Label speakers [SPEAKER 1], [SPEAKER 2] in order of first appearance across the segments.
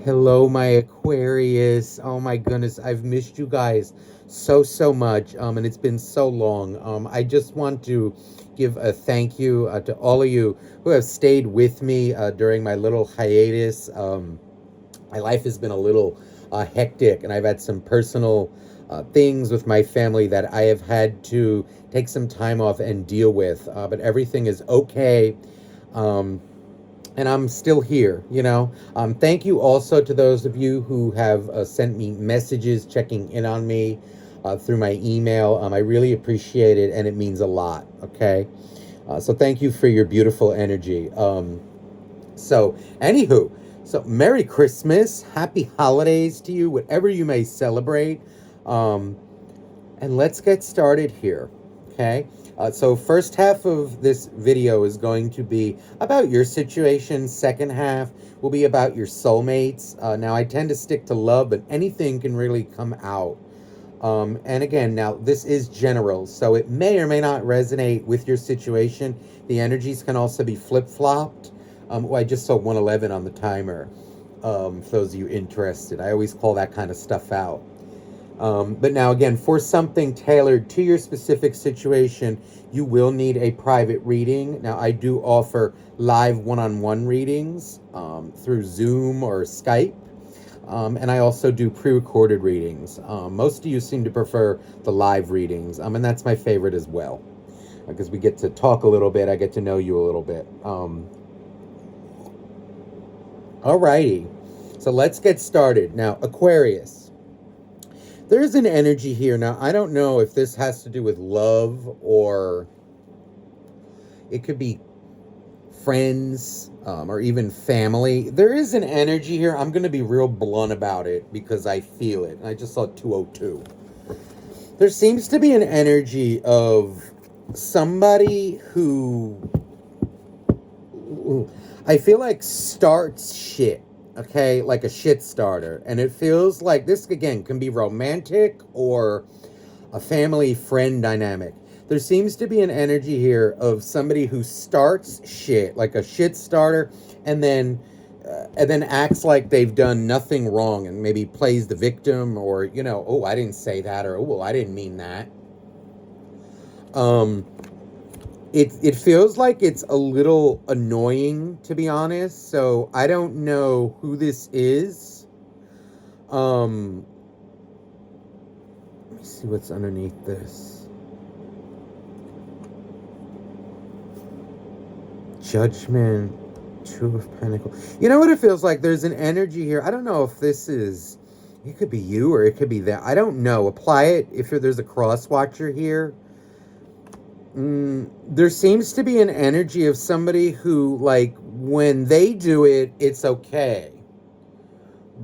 [SPEAKER 1] Hello, my Aquarius. Oh my goodness, I've missed you guys so much. And it's been so long. I just want to give a thank you to all of you who have stayed with me during my little hiatus. My life has been a little hectic, and I've had some personal things with my family that I have had to take some time off and deal with. But everything is okay. Um, and I'm still here. Thank you also to those of you who have sent me messages checking in on me through my email. I really appreciate it, and it means a lot. Okay. So thank you for your beautiful energy. Anywho, so Merry Christmas, Happy Holidays to you, whatever you may celebrate. Um, and let's get started here. Okay. So first half of this video is going to be about your situation. Second half will be about your soulmates. Now I tend to stick to love, but anything can really come out. And again, now this is general, so it may or may not resonate with your situation. The energies can also be flip-flopped. I just saw 111 on the timer. For those of you interested, I always call that kind of stuff out. But now, again, for something tailored to your specific situation, you will need a private reading. Now, I do offer live one-on-one readings through Zoom or Skype. And I also do pre-recorded readings. Most of you seem to prefer the live readings, and that's my favorite as well, because we get to talk a little bit. I get to know you a little bit. Alrighty, so let's get started. Now, Aquarius. There's an energy here. Now, I don't know if this has to do with love or it could be friends or even family. There is an energy here. I'm going to be real blunt about it because I feel it. I just saw 202. There seems to be an energy of somebody who I feel like starts shit. Okay, like a shit starter. And it feels like this, again, can be romantic or a family friend dynamic. There seems to be an energy here of somebody who starts shit, like a shit starter, and then acts like they've done nothing wrong and maybe plays the victim, or, oh, I didn't say that, or, oh, well, I didn't mean that. It feels like it's a little annoying, to be honest. So I don't know who this is. Let me see what's underneath this. Judgment, Two of Pentacles. You know what it feels like? There's an energy here. I don't know if this is, it could be you or it could be that. I don't know. Apply it if there's a cross watcher here. There seems to be an energy of somebody who, like, when they do it, it's okay.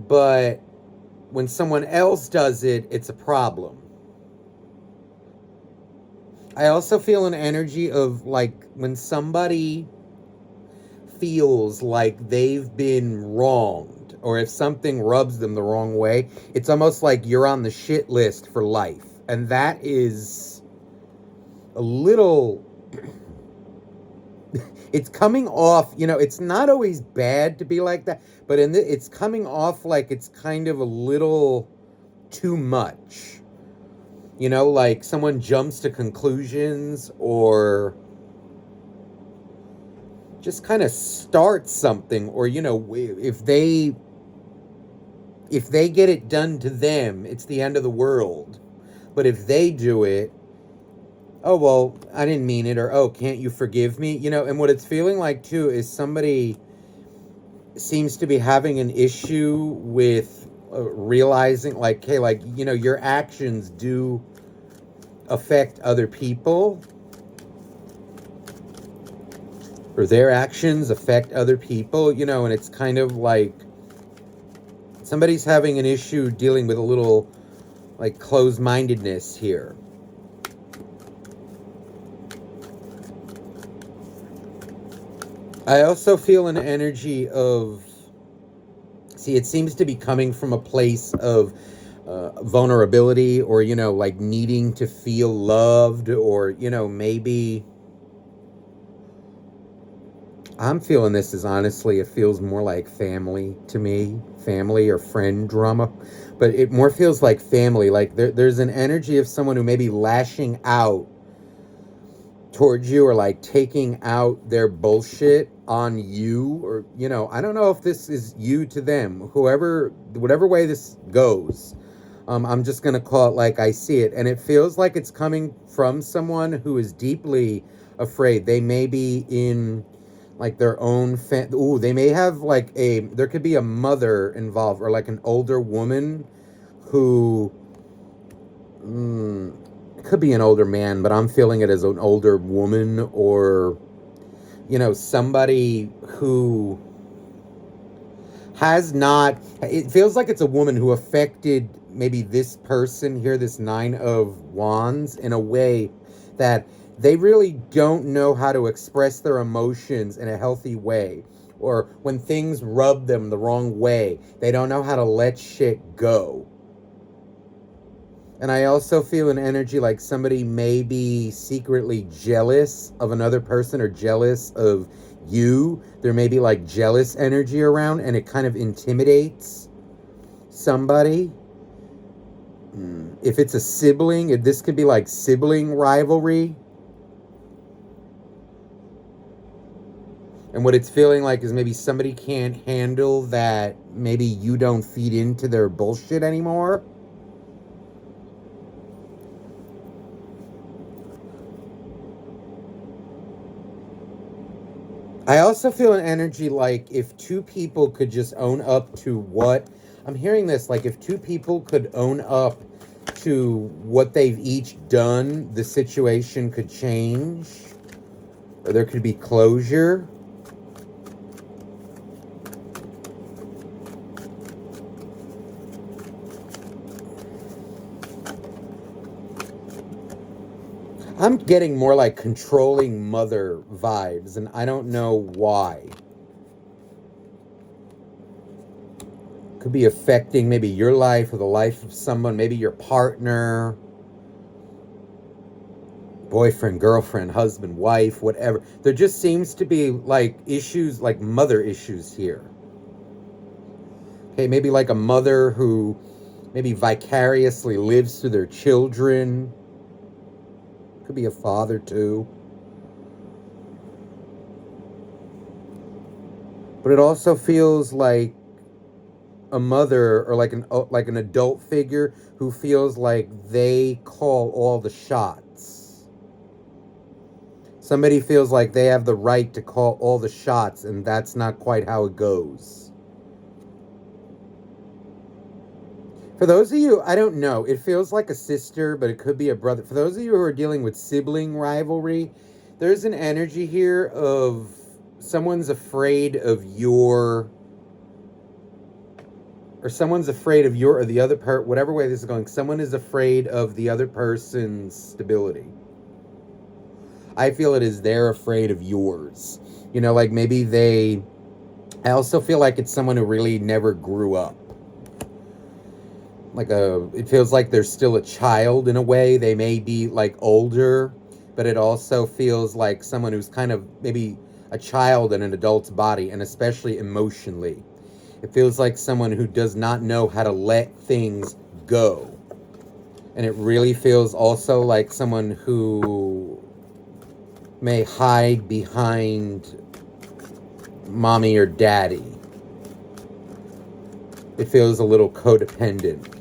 [SPEAKER 1] But when someone else does it, it's a problem. I also feel an energy of, like, when somebody feels like they've been wronged, or if something rubs them the wrong way, it's almost like you're on the shit list for life. And that is a little, it's coming off, it's not always bad to be like that, but it's coming off like it's kind of a little too much. Like someone jumps to conclusions or just kind of starts something, or, if they get it done to them, it's the end of the world. But if they do it, oh, well, I didn't mean it, or, oh, can't you forgive me? And what it's feeling like, too, is somebody seems to be having an issue with realizing, like, hey, like, your actions do affect other people, or their actions affect other people, and it's kind of like somebody's having an issue dealing with a little, like, closed-mindedness here. I also feel an energy of, see, it seems to be coming from a place of vulnerability, or, like needing to feel loved, or, maybe I'm feeling this is honestly, it feels more like family to me, family or friend drama, but it more feels like family. Like there's an energy of someone who may be lashing out towards you or like taking out their bullshit on you, or I don't know if this is you to them, whoever, whatever way this goes. I'm just gonna call it like I see it, and it feels like it's coming from someone who is deeply afraid. They may be in like their own they may have like there could be a mother involved, or like an older woman who it could be an older man, but I'm feeling it as an older woman, or somebody who has not, it feels like it's a woman who affected maybe this person here, this Nine of Wands, in a way that they really don't know how to express their emotions in a healthy way, or when things rub them the wrong way, they don't know how to let shit go. And I also feel an energy like somebody may be secretly jealous of another person, or jealous of you. There may be like jealous energy around, and it kind of intimidates somebody. If it's a sibling, this could be like sibling rivalry. And what it's feeling like is maybe somebody can't handle that. Maybe you don't feed into their bullshit anymore. I also feel an energy like if two people could just own up to what I'm hearing this, like if two people could own up to what they've each done, the situation could change, or there could be closure. I'm getting more like controlling mother vibes, and I don't know why. Could be affecting maybe your life or the life of someone, maybe your partner, boyfriend, girlfriend, husband, wife, whatever. There just seems to be like issues, like mother issues here. Okay, maybe like a mother who maybe vicariously lives through their children. Could be a father too. But it also feels like a mother, or like an adult figure who feels like they call all the shots. Somebody feels like they have the right to call all the shots, and that's not quite how it goes. For those of you, I don't know, it feels like a sister, but it could be a brother. For those of you who are dealing with sibling rivalry, there's an energy here of someone's afraid of your, or someone's afraid of your, or the other part, whatever way this is going, someone is afraid of the other person's stability. I feel it is they're afraid of yours. Like maybe I also feel like it's someone who really never grew up. It feels like they're still a child in a way. They may be like older, but it also feels like someone who's kind of maybe a child in an adult's body, and especially emotionally. It feels like someone who does not know how to let things go. And it really feels also like someone who may hide behind mommy or daddy. It feels a little codependent.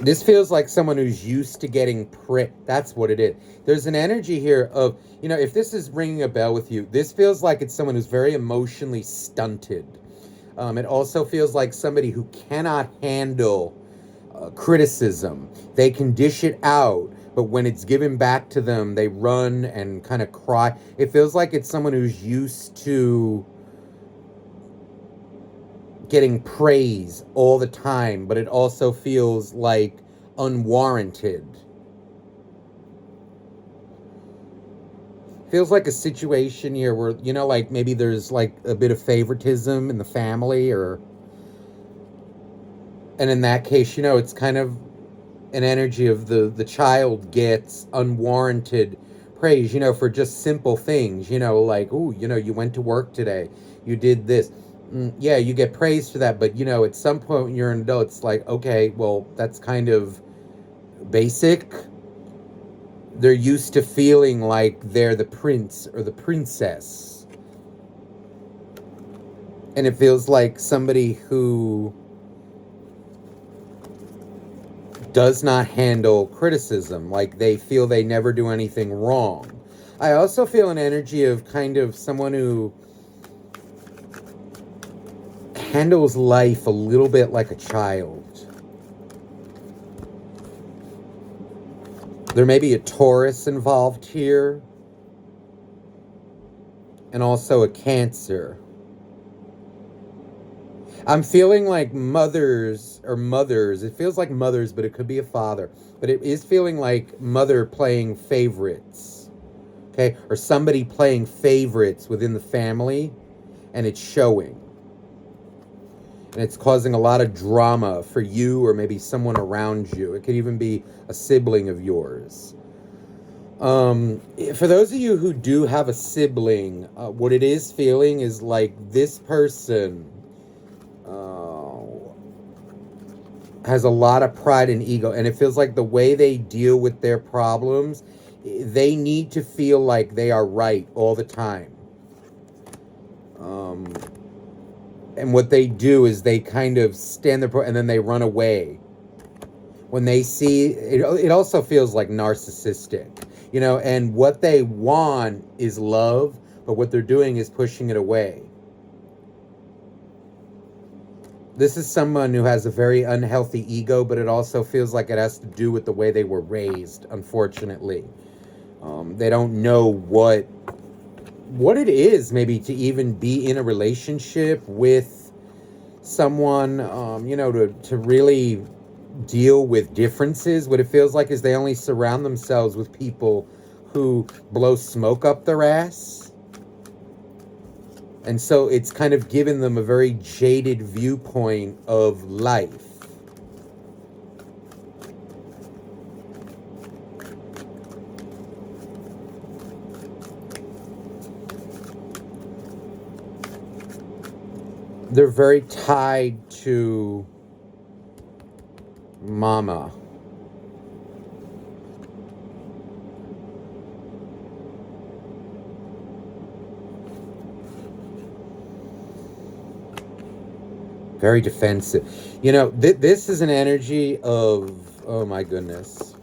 [SPEAKER 1] This feels like someone who's used to getting pricked. That's what it is. There's an energy here of, if this is ringing a bell with you, this feels like it's someone who's very emotionally stunted. It also feels like somebody who cannot handle criticism. They can dish it out, but when it's given back to them, they run and kind of cry. It feels like it's someone who's used to getting praise all the time, but it also feels like unwarranted. Feels like a situation here where, like maybe there's like a bit of favoritism in the family, and in that case, it's kind of an energy of the child gets unwarranted praise, for just simple things, like, ooh, you went to work today, you did this. Yeah, you get praise for that, but, at some point when you're an adult, it's like, okay, well, that's kind of basic. They're used to feeling like they're the prince or the princess. And it feels like somebody who does not handle criticism, like they feel they never do anything wrong. I also feel an energy of kind of someone who handles life a little bit like a child. There may be a Taurus involved here, and also a Cancer. I'm feeling like mothers, it feels like mothers, but it could be a father. But it is feeling like mother playing favorites, okay? Or somebody playing favorites within the family, and it's showing. And it's causing a lot of drama for you or maybe someone around you. It could even be a sibling of yours. For those of you who do have a sibling, what it is feeling is like this person has a lot of pride and ego, and it feels like the way they deal with their problems, they need to feel like they are right all the time. And what they do is they kind of stand there and then they run away. When they see, it also feels like narcissistic, and what they want is love, but what they're doing is pushing it away. This is someone who has a very unhealthy ego, but it also feels like it has to do with the way they were raised, unfortunately. They don't know what it is maybe to even be in a relationship with someone, to really deal with differences. What it feels like is they only surround themselves with people who blow smoke up their ass. And so it's kind of given them a very jaded viewpoint of life. They're very tied to mama. Very defensive. This is an energy of, oh my goodness.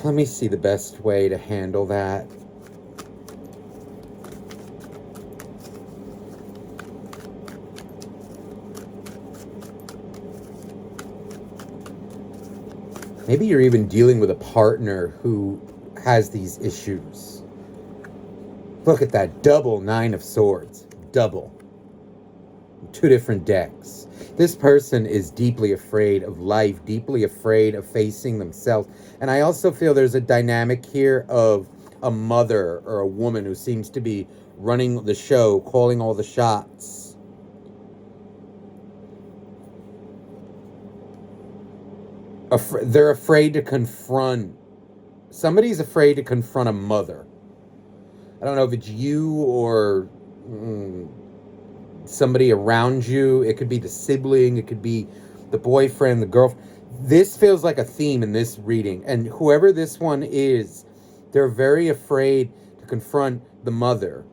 [SPEAKER 1] Let me see the best way to handle that. Maybe you're even dealing with a partner who has these issues. Look at that double 9 of Swords. Double. 2 different decks. This person is deeply afraid of life, deeply afraid of facing themselves. And I also feel there's a dynamic here of a mother or a woman who seems to be running the show, calling all the shots. They're afraid to confront. Somebody's afraid to confront a mother. I don't know if it's you or somebody around you. It could be the sibling. It could be the boyfriend, the girlfriend. This feels like a theme in this reading. And whoever this one is, they're very afraid to confront the mother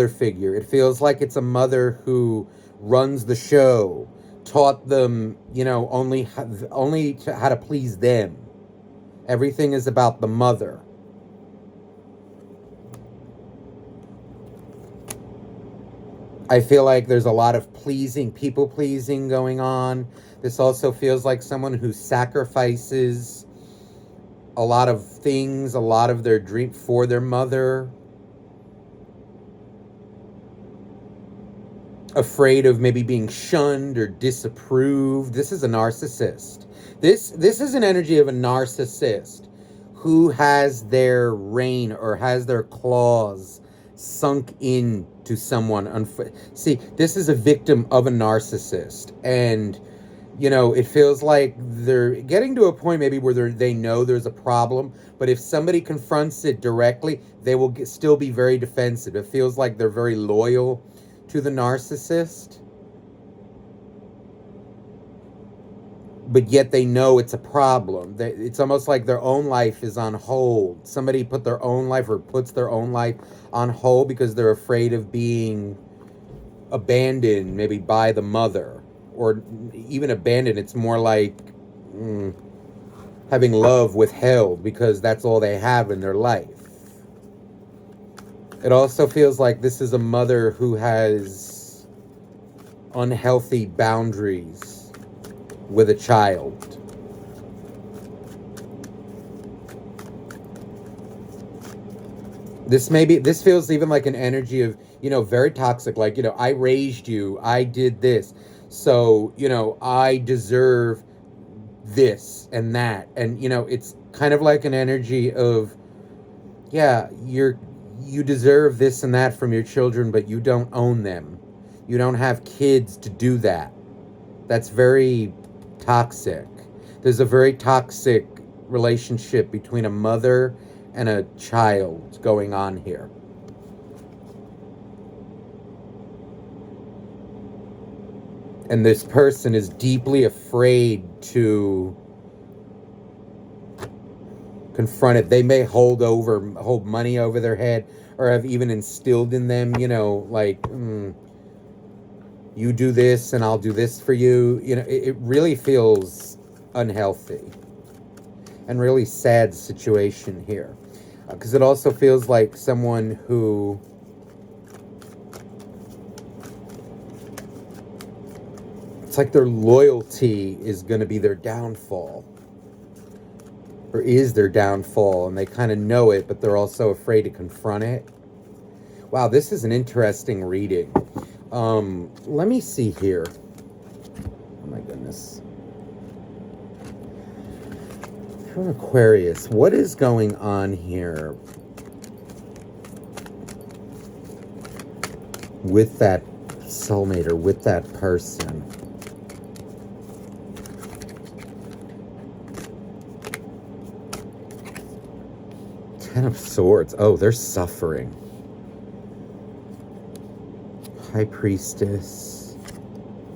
[SPEAKER 1] figure. It feels like it's a mother who runs the show, taught them, only how to please them. Everything is about the mother. I feel like there's a lot of people pleasing going on. This also feels like someone who sacrifices a lot of things, a lot of their dream for their mother. Afraid of maybe being shunned or disapproved. This is a narcissist. This is an energy of a narcissist who has their reign or has their claws sunk into someone. See, this is a victim of a narcissist, and You know, it feels like they're getting to a point maybe where they know there's a problem, but if somebody confronts it directly, they will still be very defensive. It feels like they're very loyal to the narcissist, but yet they know it's a problem. It's almost like their own life is on hold. Somebody put their own life or puts their own life on hold because they're afraid of being abandoned, maybe by the mother, or even abandoned. It's more like having love withheld because that's all they have in their life. It also feels like this is a mother who has unhealthy boundaries with a child. This feels even like an energy of, very toxic, like, I raised you, I did this, so, I deserve this and that. And, it's kind of like an energy of, yeah, you deserve this and that from your children, but you don't own them. You don't have kids to do that. That's very toxic. There's a very toxic relationship between a mother and a child going on here. And this person is deeply afraid to confront it. They may hold money over their head, or have even instilled in them, like, you do this and I'll do this for you. It really feels unhealthy and really sad situation here. Because it also feels like someone who it's like their loyalty is going to be their downfall, or is their downfall, and they kind of know it, but they're also afraid to confront it. Wow, this is an interesting reading. Let me see here. Oh my goodness. For Aquarius, what is going on here with that soulmate or with that person? Ten of Swords. Oh, they're suffering. High Priestess.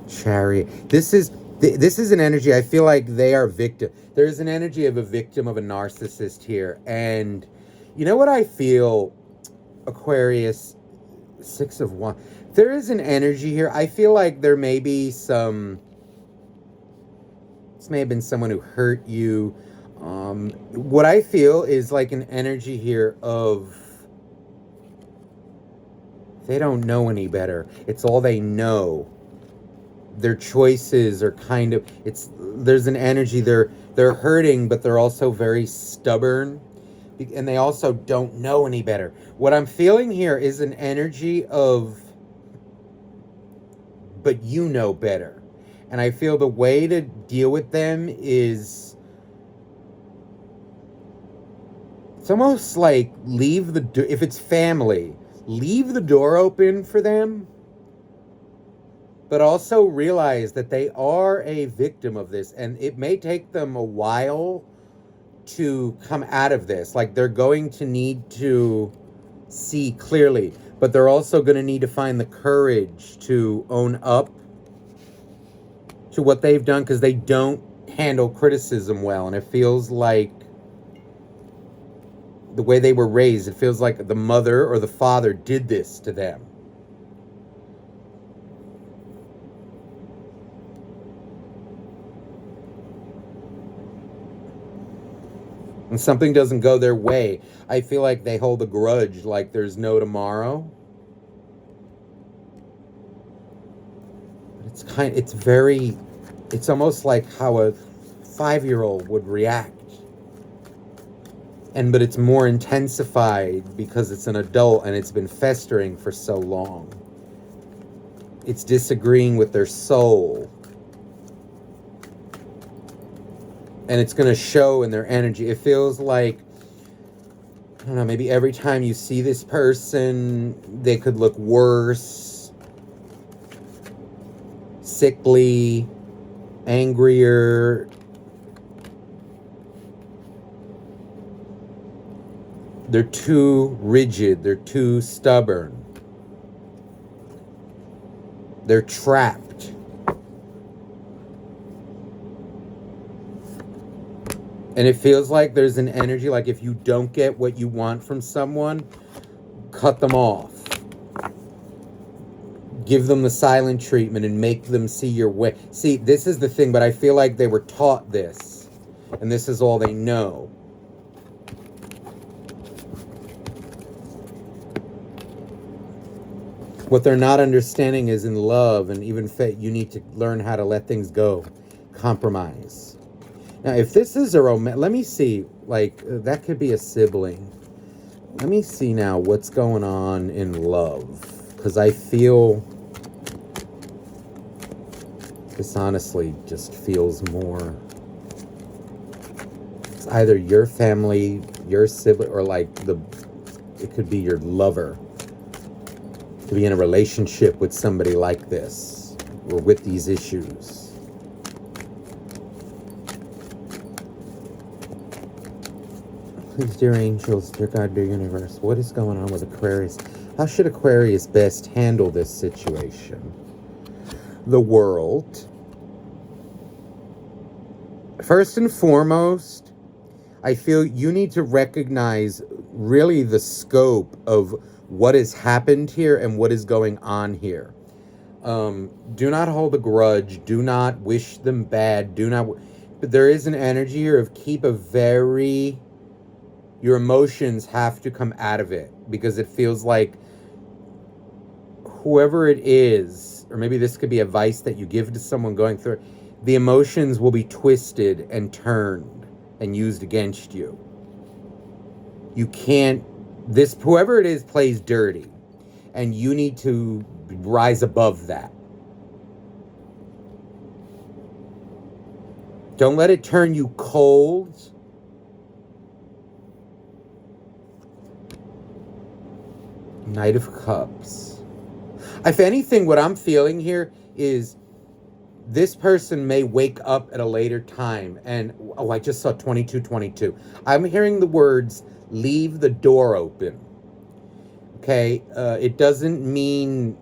[SPEAKER 1] Chariot. This is an energy. I feel like they are victim. There's an energy of a victim of a narcissist here. And you know what I feel, Aquarius? 6 of Wands. There is an energy here. I feel like there may be some... This may have been someone who hurt you. What I feel is like an energy here of... They don't know any better. It's all they know. Their choices are kind of... There's an energy. They're hurting, but they're also very stubborn. And they also don't know any better. What I'm feeling here is an energy of... But you know better. And I feel the way to deal with them is... It's almost like leave the... If it's family, leave the door open for them. But also realize that they are a victim of this. And it may take them a while to come out of this. Like, they're going to need to see clearly. But they're also going to need to find the courage to own up to what they've done. Because they don't handle criticism well. And it feels like the way they were raised, it feels like the mother or the father did this to them. And something doesn't go their way, I feel like they hold a grudge like there's no tomorrow. It's almost like how a 5-year-old would react. But it's more intensified because it's an adult and it's been festering for so long. It's disagreeing with their soul. And it's going to show in their energy. It feels like, I don't know, maybe every time you see this person, they could look worse, sickly, angrier. They're too rigid. They're too stubborn. They're trapped. And it feels like there's an energy, like if you don't get what you want from someone, cut them off. Give them the silent treatment and make them see your way. See, this is the thing, but I feel like they were taught this. And this is all they know. What they're not understanding is in love and even faith, you need to learn how to let things go. Compromise. Now, if this is a romantic, let me see, like, that could be a sibling. Let me see now what's going on in love. Because I feel, this honestly just feels more, it's either your family, your sibling, or like it could be your lover. To be in a relationship with somebody like this, or with these issues. Please, dear angels, dear God, dear universe, what is going on with Aquarius? How should Aquarius best handle this situation? The world. First and foremost, I feel you need to recognize really the scope of what has happened here and what is going on here. Do not hold a grudge. Do not wish them bad. But there is an energy here of your emotions have to come out of it, because it feels like whoever it is, or maybe this could be advice that you give to someone going through it, the emotions will be twisted and turned and used against you. You can't, whoever it is plays dirty, and you need to rise above that. Don't let it turn you cold. Knight of Cups. If anything, what I'm feeling here is this person may wake up at a later time and, I just saw 2222. I'm hearing the words, leave the door open. Okay? It doesn't mean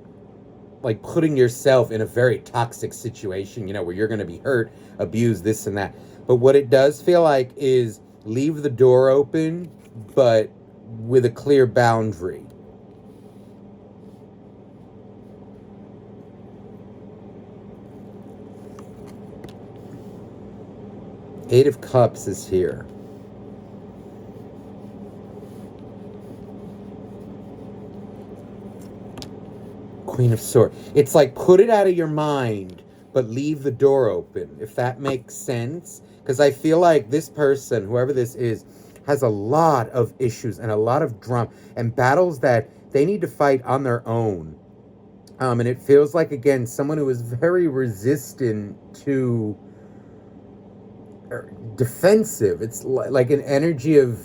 [SPEAKER 1] like putting yourself in a very toxic situation, where you're going to be hurt, abused, this and that. But what it does feel like is leave the door open, but with a clear boundary. Eight of Cups is here. Queen of Swords. It's like put it out of your mind, but leave the door open, if that makes sense. Because I feel like this person, whoever this is, has a lot of issues and a lot of drama and battles that they need to fight on their own. And it feels like, again, someone who is very resistant to defensive. It's like an energy of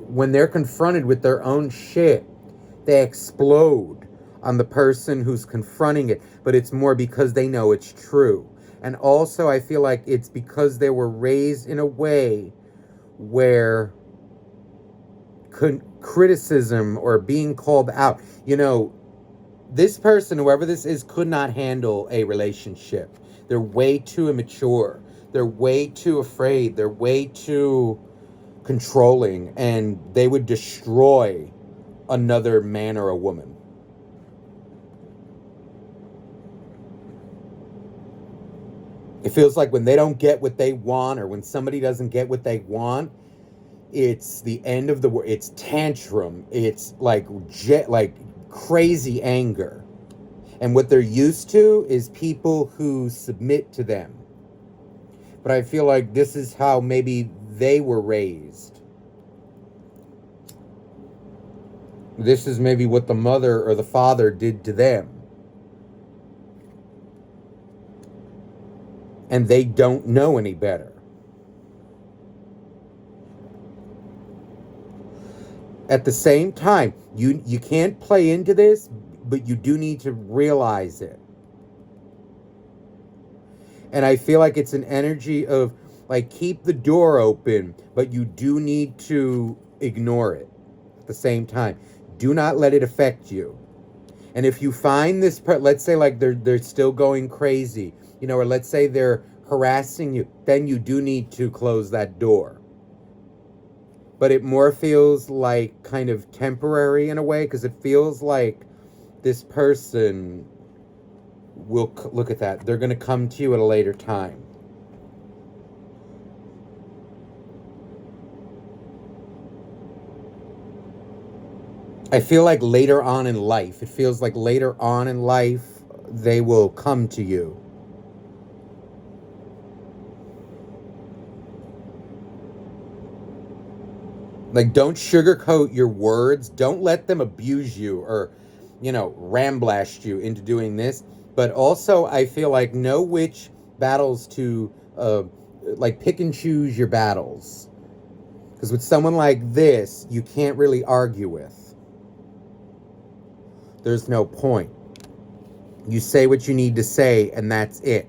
[SPEAKER 1] when they're confronted with their own shit, they explode on the person who's confronting it, but it's more because they know it's true. And also I feel like it's because they were raised in a way where criticism or being called out, this person, whoever this is, could not handle a relationship. They're way too immature. They're way too afraid. They're way too controlling, and they would destroy another man or a woman. It feels like when they don't get what they want, or when somebody doesn't get what they want, it's the end of the world. It's tantrum. It's like crazy anger. And what they're used to is people who submit to them. But I feel like this is how maybe they were raised. This is maybe what the mother or the father did to them. And they don't know any better. At the same time, you can't play into this, but you do need to realize it. And I feel like it's an energy of like keep the door open, but you do need to ignore it at the same time. Do not let it affect you. And if you find this, let's say like they're still going crazy, you know, or let's say they're harassing you, then you do need to close that door. But it more feels like kind of temporary in a way, because it feels like this person will look at that. They're going to come to you at a later time. I feel like later on in life, it feels like later on in life, they will come to you. Like, don't sugarcoat your words. Don't let them abuse you or, you know, ramblast you into doing this. But also, I feel like know which battles to, like, pick and choose your battles. Because with someone like this, you can't really argue with. There's no point. You say what you need to say, and that's it.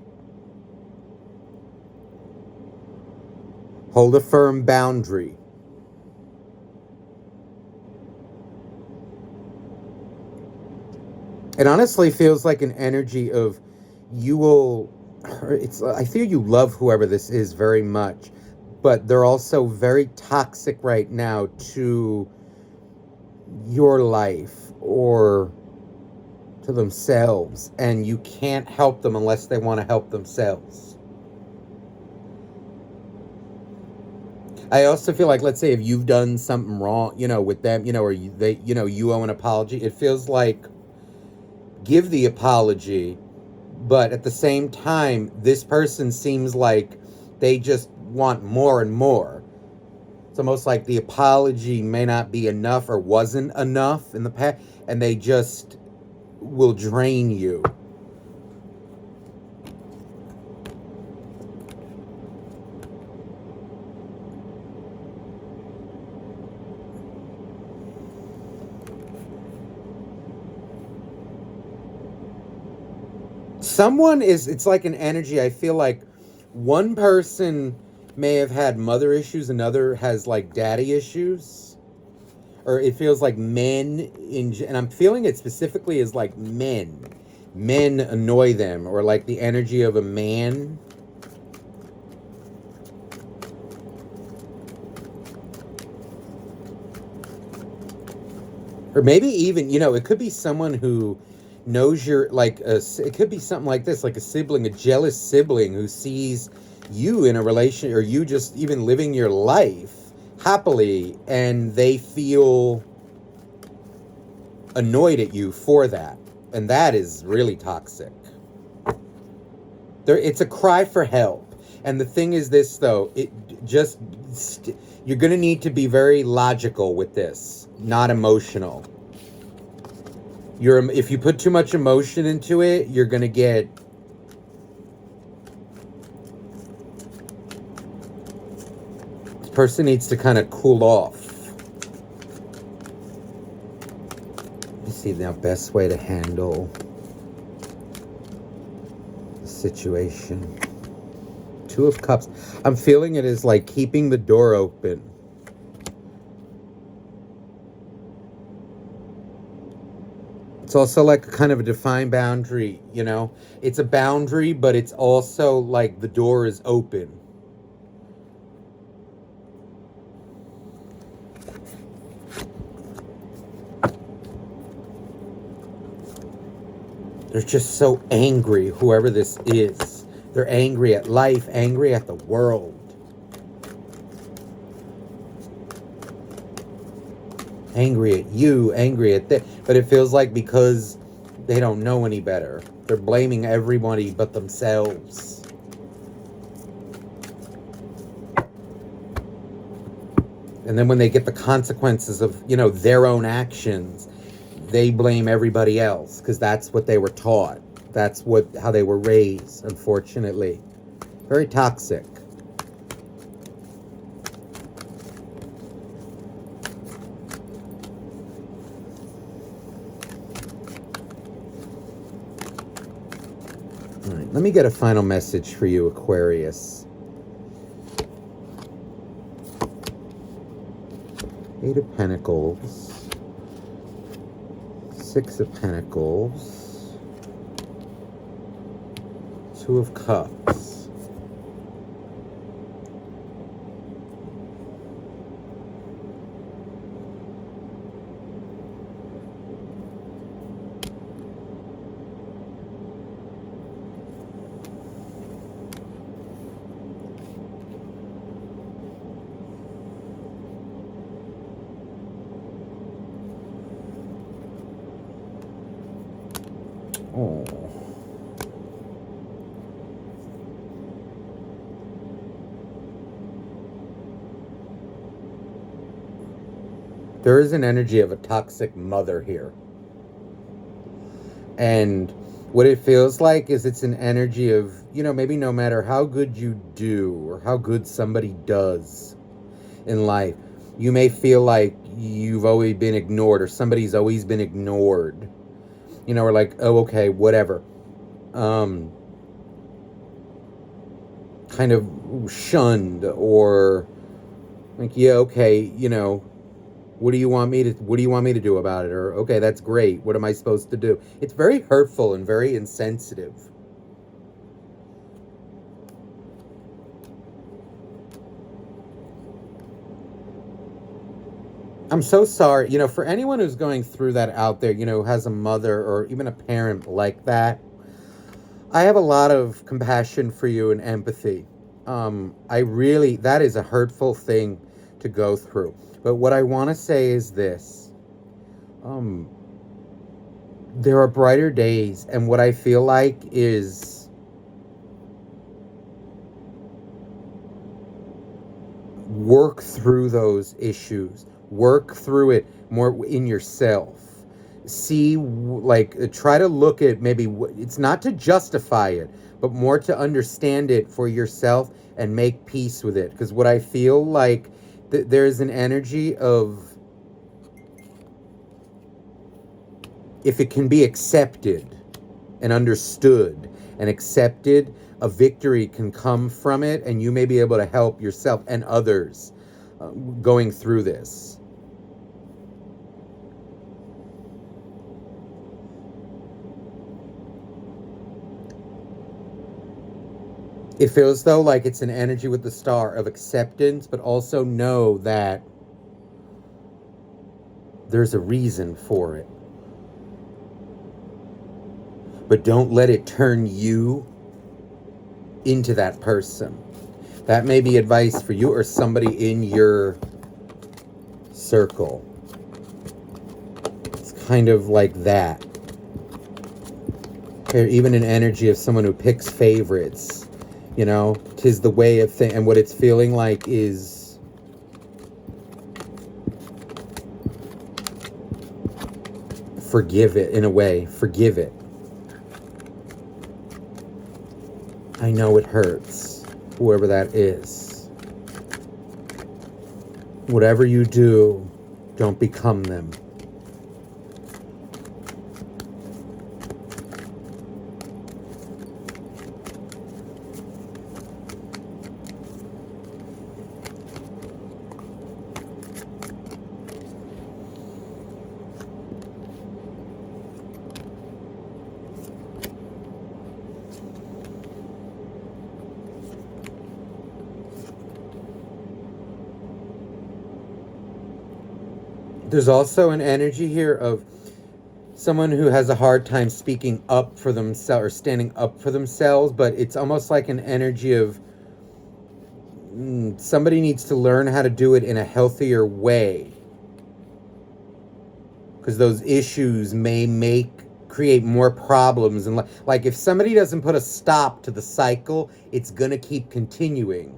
[SPEAKER 1] Hold a firm boundary. It honestly feels like an energy of you will, I feel you love whoever this is very much, but they're also very toxic right now to your life or to themselves, and you can't help them unless they want to help themselves. I also feel like, let's say if you've done something wrong, you know, with them, you know, or you owe an apology, it feels like give the apology, but at the same time, this person seems like they just want more and more. It's almost like the apology may not be enough or wasn't enough in the past, and they just will drain you. It's like an energy. I feel like one person may have had mother issues, another has like daddy issues. Or it feels like and I'm feeling it specifically as like men. Men annoy them, or like the energy of a man. Or maybe even, you know, it could be someone who knows you're like it could be something like this, like a sibling, a jealous sibling who sees you in a relation, or you just even living your life happily, and they feel annoyed at you for that, and that is really toxic. It's a cry for help. And the thing is this, though, you're going to need to be very logical with this, not emotional. If you put too much emotion into it, you're going to get this person needs to kind of cool off. Let me see the best way to handle the situation. Two of Cups. I'm feeling it is like keeping the door open. It's also like kind of a defined boundary, you know? It's a boundary, but it's also like the door is open. They're just so angry, whoever this is. They're angry at life, angry at the world. Angry at you, angry at that. But it feels like because they don't know any better. They're blaming everybody but themselves. And then when they get the consequences of, you know, their own actions, they blame everybody else because that's what they were taught. That's how they were raised, unfortunately. Very toxic. All right, let me get a final message for you, Aquarius. Eight of Pentacles, Six of Pentacles, Two of Cups. Oh. There is an energy of a toxic mother here. And what it feels like is it's an energy of, maybe no matter how good you do or how good somebody does in life, you may feel like you've always been ignored or somebody's always been ignored. Or like, oh, okay, whatever. Kind of shunned or like, yeah, okay, what do you want me to do about it? Or, okay, that's great. What am I supposed to do? It's very hurtful and very insensitive. I'm so sorry, for anyone who's going through that out there, who has a mother or even a parent like that. I have a lot of compassion for you and empathy. That is a hurtful thing to go through. But what I want to say is this. There are brighter days, and what I feel like is work through those issues. Work through it more in yourself. See, try to look at maybe, it's not to justify it, but more to understand it for yourself and make peace with it. Because what I feel like, there's an energy of, if it can be accepted and understood and accepted, a victory can come from it, and you may be able to help yourself and others going through this. It feels though like it's an energy with the star of acceptance, but also know that there's a reason for it. But don't let it turn you into that person. That may be advice for you or somebody in your circle. It's kind of like that. Or even an energy of someone who picks favorites. 'Tis the way of thing, and what it's feeling like is forgive it in a way. Forgive it. I know it hurts, whoever that is. Whatever you do, don't become them. There's also an energy here of someone who has a hard time speaking up for themselves or standing up for themselves, but it's almost like an energy of somebody needs to learn how to do it in a healthier way. Because those issues may create more problems. And like if somebody doesn't put a stop to the cycle, it's going to keep continuing.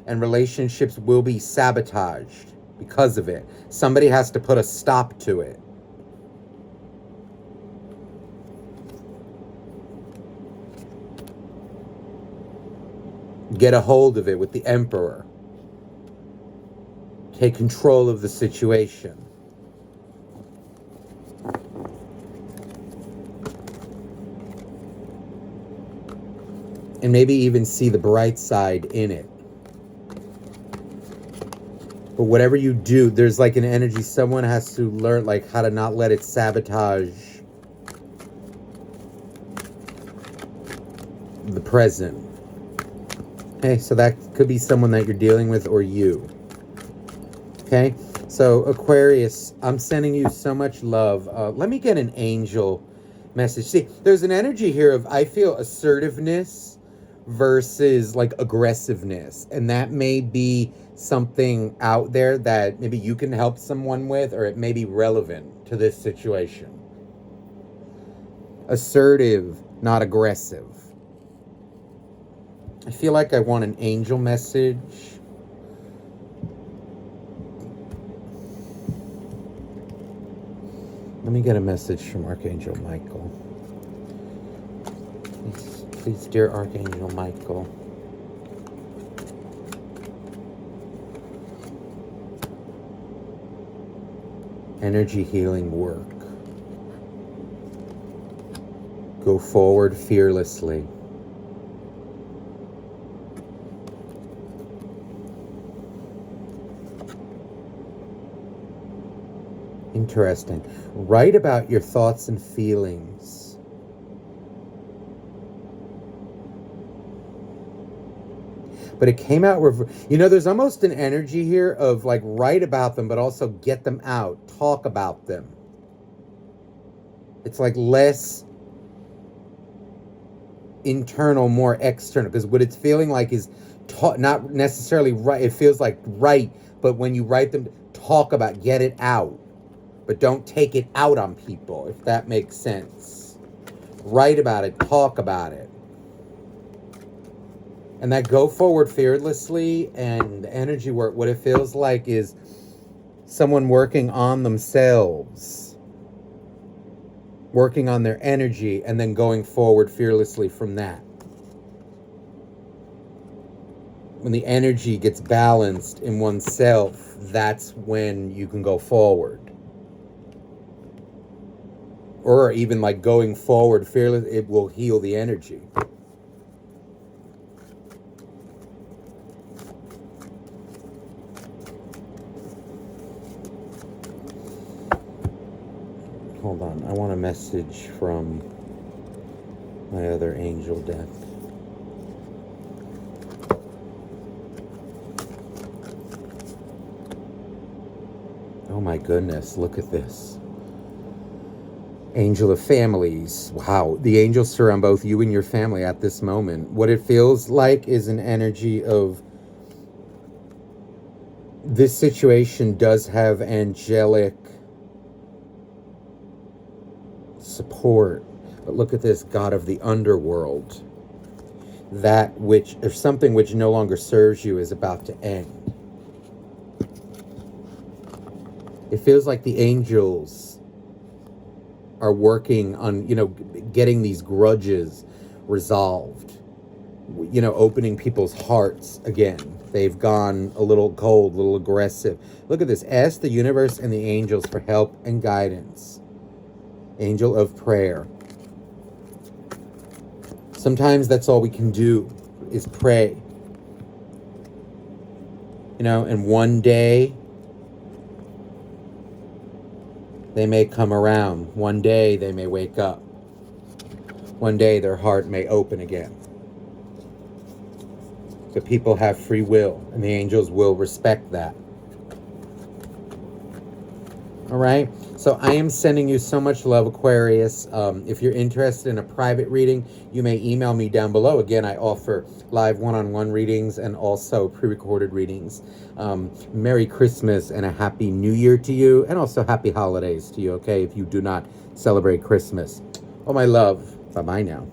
[SPEAKER 1] And relationships will be sabotaged because of it. Somebody has to put a stop to it. Get a hold of it with the Emperor. Take control of the situation. and maybe even see the bright side in it. But whatever you do, there's like an energy, someone has to learn like how to not let it sabotage the present. Okay, so that could be someone that you're dealing with or you. Okay, so Aquarius, I'm sending you so much love. Let me get an angel message. See, there's an energy here of, I feel, assertiveness versus like aggressiveness. And that may be something out there that maybe you can help someone with, or it may be relevant to this situation. Assertive, not aggressive. I feel like I want an angel message. Let me get a message from Archangel Michael. Please, dear Archangel Michael. Energy healing work. Go forward fearlessly. Interesting. Write about your thoughts and feelings. But it came out, you know, there's almost an energy here of like write about them, but also get them out, talk about them. It's like less internal, more external, because what it's feeling like is not necessarily right. It feels like right, but when you write them, talk about, get it out. But don't take it out on people, if that makes sense. Write about it, talk about it. And that go forward fearlessly and the energy work, what it feels like is someone working on themselves, working on their energy, and then going forward fearlessly from that. When the energy gets balanced in oneself, that's when you can go forward. Or even like going forward fearless, it will heal the energy. Hold on, I want a message from my other angel deck. Oh my goodness, look at this. Angel of families. Wow, the angels surround both you and your family at this moment. What it feels like is an energy of this situation does have angelic support. But look at this, God of the underworld. That which, if something which no longer serves you is about to end. It feels like the angels are working on, you know, getting these grudges resolved, you know, opening people's hearts again. They've gone a little cold, a little aggressive. Look at this. Ask the universe and the angels for help and guidance. Angel of prayer. Sometimes that's all we can do is pray. You know, and one day they may come around. One day they may wake up. One day their heart may open again. The people have free will, and the angels will respect that. All right? So I am sending you so much love, Aquarius. If you're interested in a private reading, you may email me down below. Again, I offer live one-on-one readings and also pre-recorded readings. Merry Christmas and a Happy New Year to you, and also Happy Holidays to you, okay, if you do not celebrate Christmas. Oh, my love. Bye-bye now.